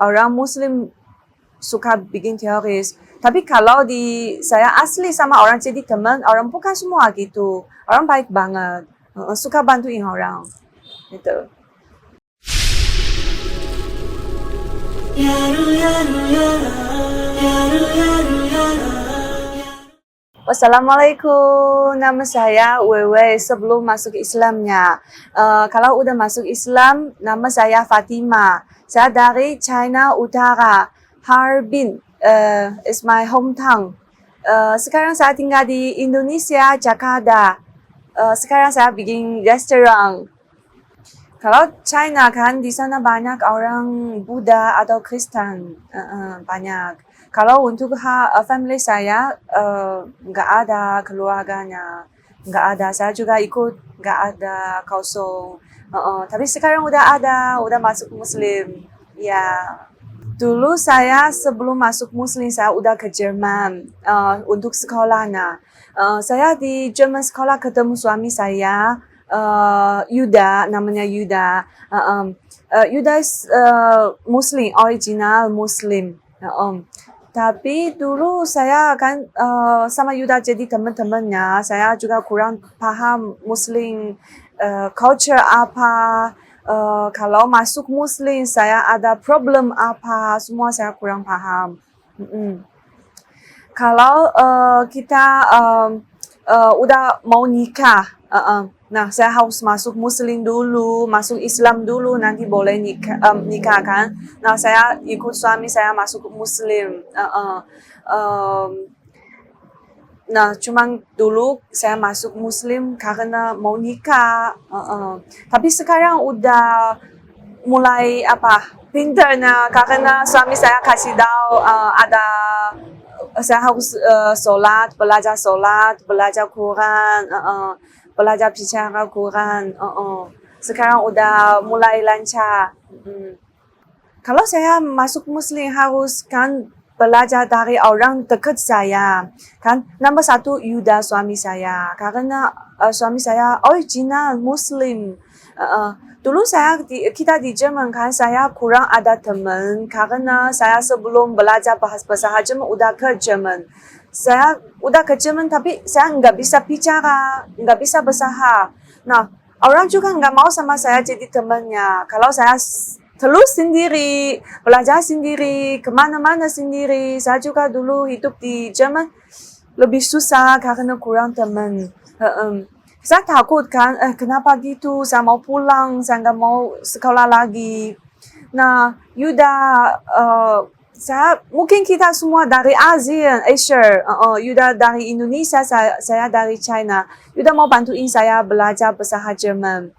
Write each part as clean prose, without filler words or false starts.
orang Muslim suka bikin teroris. Tapi kalau saya asli sama orang jadi teman, orang bukan semua gitu. Orang baik banget, suka bantuin orang, gitu. Wassalamualaikum, nama saya Wewe sebelum masuk Islamnya. Kalau udah masuk Islam, nama saya Fatima. Saya dari China Utara, Harbin, is my hometown. Sekarang saya tinggal di Indonesia, Jakarta. Sekarang saya bikin restoran. Kalau China kan di sana banyak orang Buddha atau Kristen, banyak. Kalau untuk family saya nggak ada keluarganya, nggak ada. Saya juga ikut nggak ada kosong. Tapi sekarang udah masuk Muslim. Ya, dulu saya sebelum masuk Muslim saya udah ke Jerman untuk sekolahnya. Saya di Jerman sekolah ketemu suami saya. Yuda, namanya Yuda. Yuda is Muslim, original Muslim. Tapi dulu saya kan sama Yuda jadi teman-temannya. Saya juga kurang paham Muslim culture apa. Kalau masuk Muslim saya ada problem apa, semua saya kurang paham. Kalau kita udah mau nikah, nah saya harus masuk Muslim dulu, masuk Islam dulu, nanti boleh nikah kan. Nah saya ikut suami saya masuk Muslim. Nah cuman dulu saya masuk Muslim karena mau nikah. Tapi sekarang udah mulai pintarnya karena suami saya kasih tahu ada saya harus belajar Quran, belajar bicara Quran. Sekarang udah mulai lancar. Kalau saya masuk Muslim harus kan belajar dari orang dekat saya. Kan nomor satu Yuda suami saya karena suami saya original Muslim. Dulu kita di Jerman kan saya kurang ada teman karena saya sebelum belajar bahasa Jerman udah ke Jerman. Saya udah ke Jerman tapi saya nggak bisa bicara, nggak bisa berusaha. Nah, orang juga nggak mau sama saya jadi temannya. Kalau saya terus sendiri, belajar sendiri, kemana-mana sendiri. Saya juga dulu hidup di Jerman lebih susah karena kurang teman. Saya takut kan, kenapa gitu, saya mau pulang, saya nggak mau sekolah lagi. Nah, Yuda, mungkin kita semua dari Asia, Yuda dari Indonesia, saya dari China. Yuda mau bantuin saya belajar bahasa Jerman.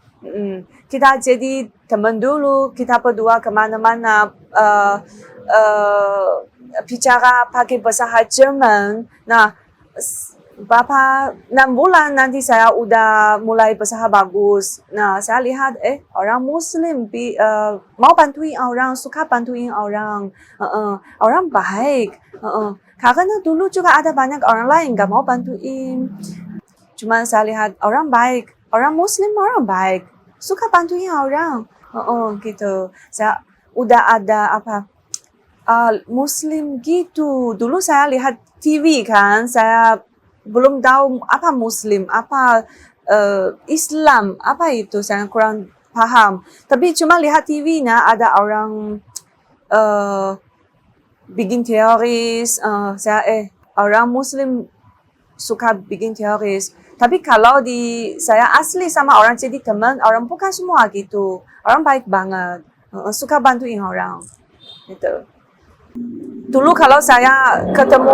Kita jadi teman dulu, kita berdua kemana-mana, bicara pakai bahasa Jerman. Nah, 6 bulan nanti saya udah mulai berusaha bagus. Nah, saya lihat orang Muslim mau bantuin orang, suka bantuin orang. Orang baik. Karena dulu juga ada banyak orang lain nggak mau bantuin. Cuma saya lihat orang baik, orang Muslim orang baik, suka bantuin orang. Gitu. Saya udah ada Muslim gitu. Dulu saya lihat TV kan, saya belum tahu apa Muslim, apa Islam, apa itu saya kurang paham. Tapi cuma lihat TV-nya ada orang bikin teroris, orang Muslim suka bikin teroris. Tapi kalau saya asli sama orang jadi teman, orang bukan semua gitu. Orang baik banget, suka bantuin orang, gitu. Dulu kalau saya ketemu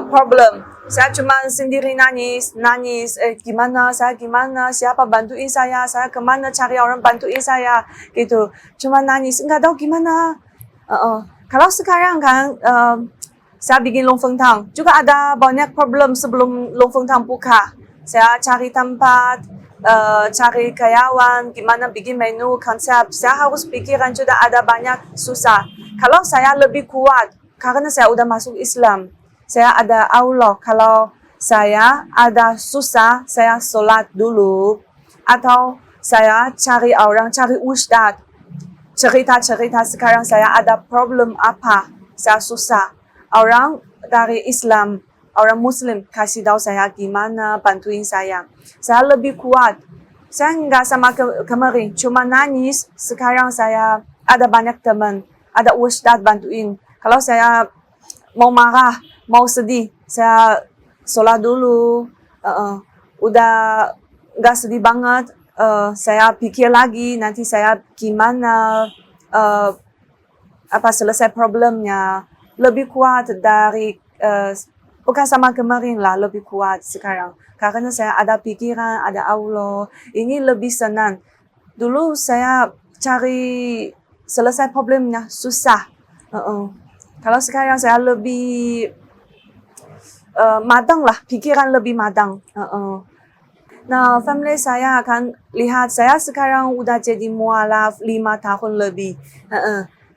problem, saya cuma sendiri nangis, gimana, siapa bantuin saya kemana cari orang bantuin saya, gitu. Cuma nangis, nggak tahu gimana. Kalau sekarang kan, saya bikin Longfengtang, juga ada banyak problem sebelum Longfengtang buka. Saya cari tempat, cari karyawan, gimana bikin menu, konsep. Saya harus pikiran juga ada banyak susah. Kalau saya lebih kuat, karena saya udah masuk Islam. Saya ada Allah. Kalau saya ada susah, saya sholat dulu. Atau saya cari orang, cari ustadz. cerita-cerita sekarang saya ada problem apa, saya susah. Orang dari Islam, orang Muslim kasih tahu saya gimana bantuin saya. Saya lebih kuat. Saya nggak sama kemarin, cuma nangis. Sekarang saya ada banyak teman, ada ustadz bantuin. Kalau saya mau marah, mau sedih, saya sholat dulu. Udah nggak sedih banget, saya pikir lagi nanti saya gimana selesai problemnya. Lebih kuat dari bukan sama kemarin lah, lebih kuat sekarang. Karena saya ada pikiran, ada Allah. Ini lebih senang. Dulu saya cari selesai problemnya susah. Kalau sekarang saya lebih matang lah, pikiran lebih matang. Nah, family saya akan lihat saya sekarang udah jadi mualaf 5 tahun lebih.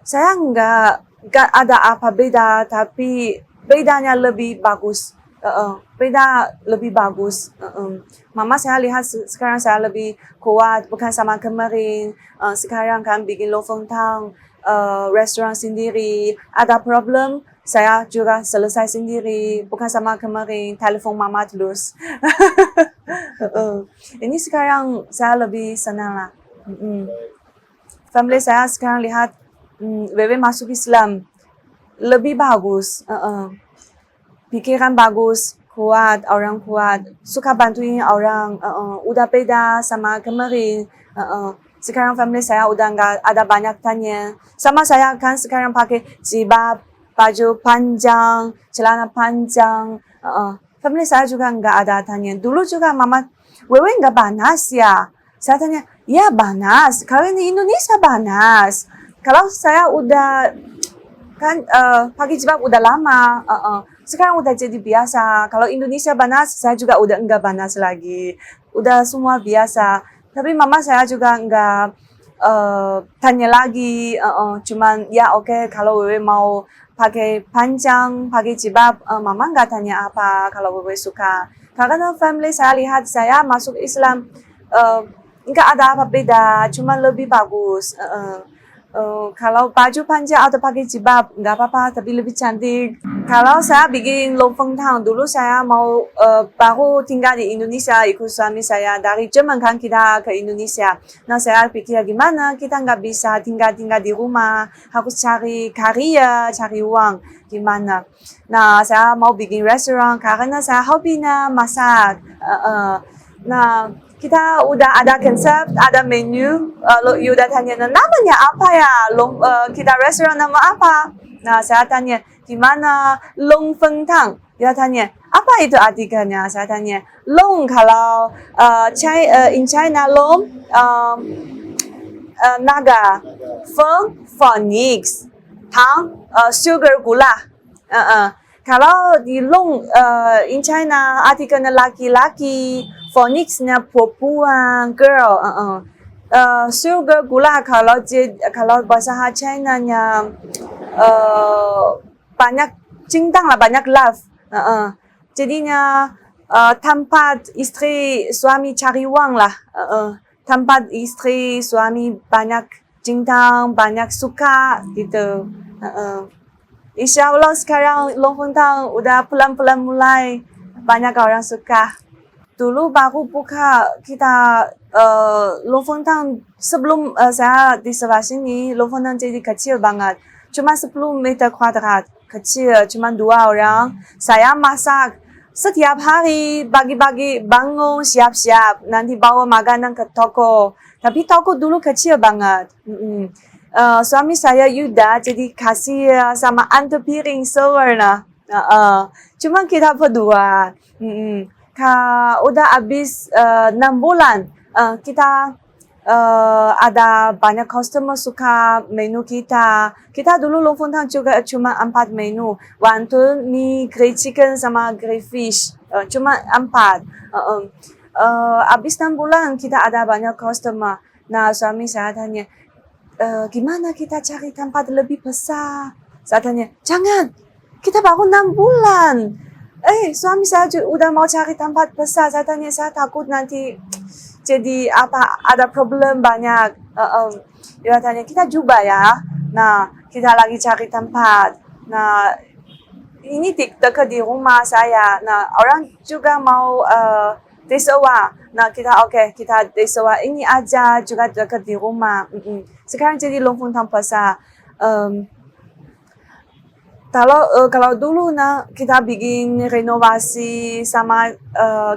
Saya nggak ada apa beda, tapi bedanya lebih bagus. Beda lebih bagus. Mama saya lihat sekarang saya lebih kuat, bukan sama kemarin. Sekarang kan bikin lofontang, restoran sendiri. Ada problem, saya juga selesai sendiri, bukan sama kemarin telepon mama terus. Ini sekarang saya lebih senang lah. Family saya sekarang lihat Wewe masuk Islam lebih bagus. Pikiran bagus, kuat, orang kuat, suka bantuin orang. Udah beda sama kemarin. Sekarang family saya udah nggak ada banyak tanya. Sama saya kan sekarang pakai jilbab, baju panjang, celana panjang. Family saya juga nggak ada tanya. Dulu juga mama, Wewe nggak panas ya? Saya tanya, ya panas. Kalau di Indonesia panas. Kalau saya udah kan pakai jilbab udah lama. Sekarang udah jadi biasa. Kalau Indonesia panas, saya juga udah enggak panas lagi. Udah semua biasa. Tapi mama saya juga enggak tanya lagi. Cuman ya oke, kalau Wewe mau pakai panjang, pakai jilbab, mama enggak tanya apa kalau Wewe suka. Karena family saya lihat saya masuk Islam enggak ada apa beda, cuma lebih bagus. Kalau baju panjang atau pakai jilbab nggak apa-apa, tapi lebih cantik. Kalau saya bikin lofontang, dulu saya mau baru tinggal di Indonesia, ikut suami saya dari Jerman kan kita ke Indonesia. Nah saya pikir gimana kita nggak bisa tinggal di rumah, harus cari karya, cari uang gimana. Nah saya mau bikin restoran karena saya hobinya masak. Nah kita udah ada konsep, ada menu. You udah tanya, namanya apa ya? Kita restoran nama apa? Nah, saya tanya, gimana Longfengtang? Dia tanya, apa itu artikelnya? Saya tanya, Long kalau in China Long naga, Feng Phoenix, Tang sugar gula. Kalau di Long in China artikelnya laki-laki, Phoenix-nya perempuan, girl. Sugar gula kalau bahasa China-nya banyak cinta lah, banyak love. Jadinya tempat istri suami cari uang lah. Tempat istri suami banyak cinta, banyak suka gitu. Insya Allah sekarang lofontang udah pelan-pelan mulai banyak orang suka. Dulu baru buka kita lofontang sebelum saya di sebelah sini, lofontang jadi kecil banget. Cuma 10 meter kuadrat, kecil, cuma 2 orang. Saya masak setiap hari, pagi-pagi bangun siap-siap, nanti bawa makanan ke toko. Tapi toko dulu kecil banget. Suami saya Yuda jadi kasih sama antar piring sewarna. Cuma kita berdua. Udah habis 6 bulan kita ada banyak customer suka menu kita. Kita dulu lofontang juga cuma 4 menu. Wonton, mie, grilled chicken sama grilled fish. Cuma 4. Habis 6 bulan kita ada banyak customer. Nah suami saya tanya, gimana kita cari tempat lebih besar? Saya tanya, jangan, kita baru 6 bulan. suami saya udah mau cari tempat besar. Saya tanya, saya takut nanti jadi ada problem banyak. Dia tanya, kita coba ya. Nah, kita lagi cari tempat. Nah, ini dekat di rumah saya. Nah, orang juga mau disewa. Nah, kita disewa ini aja juga dekat di rumah. Sekarang jadi Longfengtang besar. Kalau dulu kita bikin renovasi sama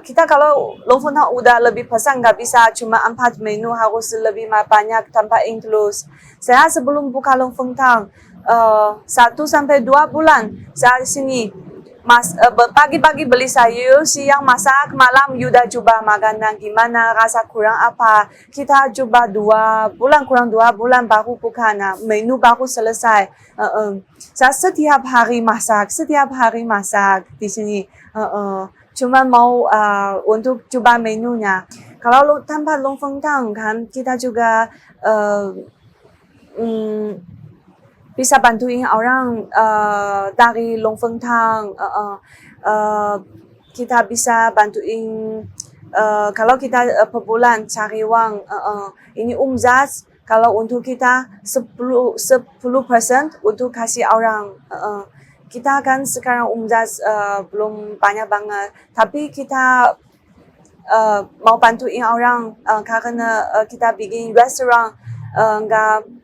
kita kalau Longfengtang udah lebih besar nggak bisa cuma 4 menu, harus lebih banyak tanpa include. Saya sebelum buka Longfengtang 1 sampai 2 bulan saya di sini. Pagi-pagi beli sayur, siang masak, malam Yuda coba makanan gimana, rasa kurang apa. Kita coba 2 bulan, kurang 2 bulan baru buka, menu baru selesai. Saya setiap hari masak di sini. Cuma mau untuk coba menunya. Kalau tanpa Longfengtang kan kita juga bisa bantuin orang dari Longfengtang. Kita bisa bantuin kalau kita per bulan cari uang. Ini umzat kalau untuk kita 10% untuk kasih orang. Kita kan sekarang umzat belum banyak banget, tapi kita mau bantuin orang karena kita bikin restoran nggak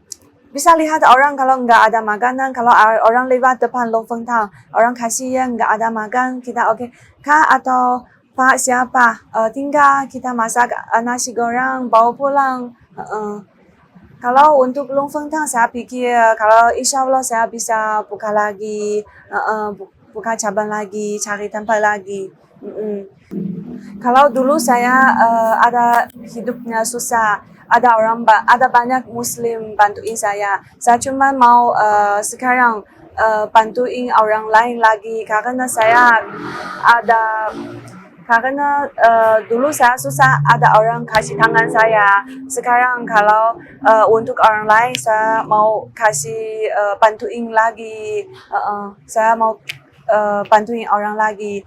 bisa lihat orang kalau nggak ada makanan. Kalau orang lewat depan Longfengtang, orang kasihan nggak ada makan, kita Kak atau Pak siapa, tinggal kita masak nasi goreng bawa pulang. Kalau untuk Longfengtang saya pikir kalau insya Allah saya bisa buka lagi, buka cabang lagi, cari tempat lagi. Kalau dulu saya ada hidupnya susah, ada banyak Muslim bantuin saya. Saya cuma mau sekarang bantuin orang lain lagi karena saya dulu saya susah ada orang kasih tangan saya. Sekarang kalau untuk orang lain saya mau kasih bantuin lagi. Saya mau bantuin orang lagi.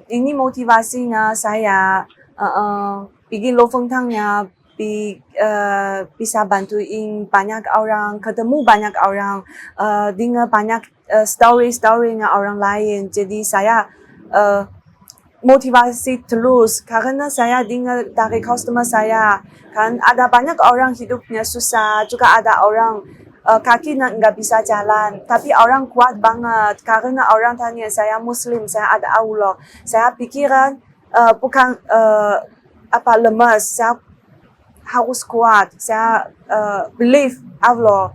Ini motivasinya saya bikin Longfengtangnya bisa bantuin banyak orang, ketemu banyak orang, dengar banyak story-storynya orang lain. Jadi saya motivasi terus karena saya dengar dari customer saya kan ada banyak orang hidupnya susah, juga ada orang kaki nggak bisa jalan, tapi orang kuat banget karena orang tanya saya Muslim, saya ada Allah. Saya pikiran bukan lemas, saya harus kuat, saya believe Allah.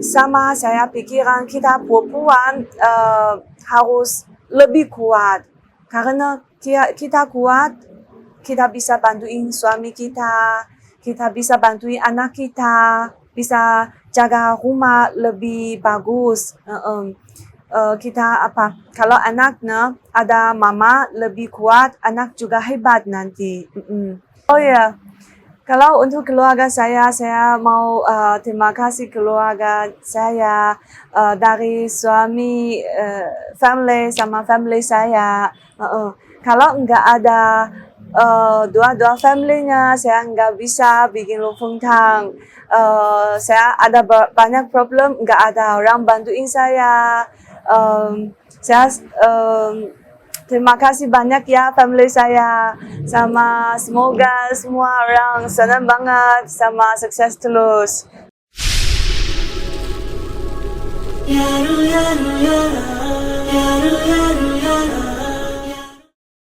Sama saya pikiran kita perempuan harus lebih kuat karena kita kuat, kita bisa bantuin suami kita bisa bantuin anak kita, bisa jaga rumah lebih bagus. Kita kalau anaknya ada mama lebih kuat, anak juga hebat nanti. Oh ya, kalau untuk keluarga saya mau terima kasih keluarga saya dari suami, family saya. Kalau nggak ada dua family-nya, saya nggak bisa bikin Longfengtang. Saya ada banyak problem, nggak ada orang bantuin saya. Saya terima kasih banyak ya family saya, sama semoga semua orang senang banget sama sukses terus. Yaru yaru yaru yaru yaru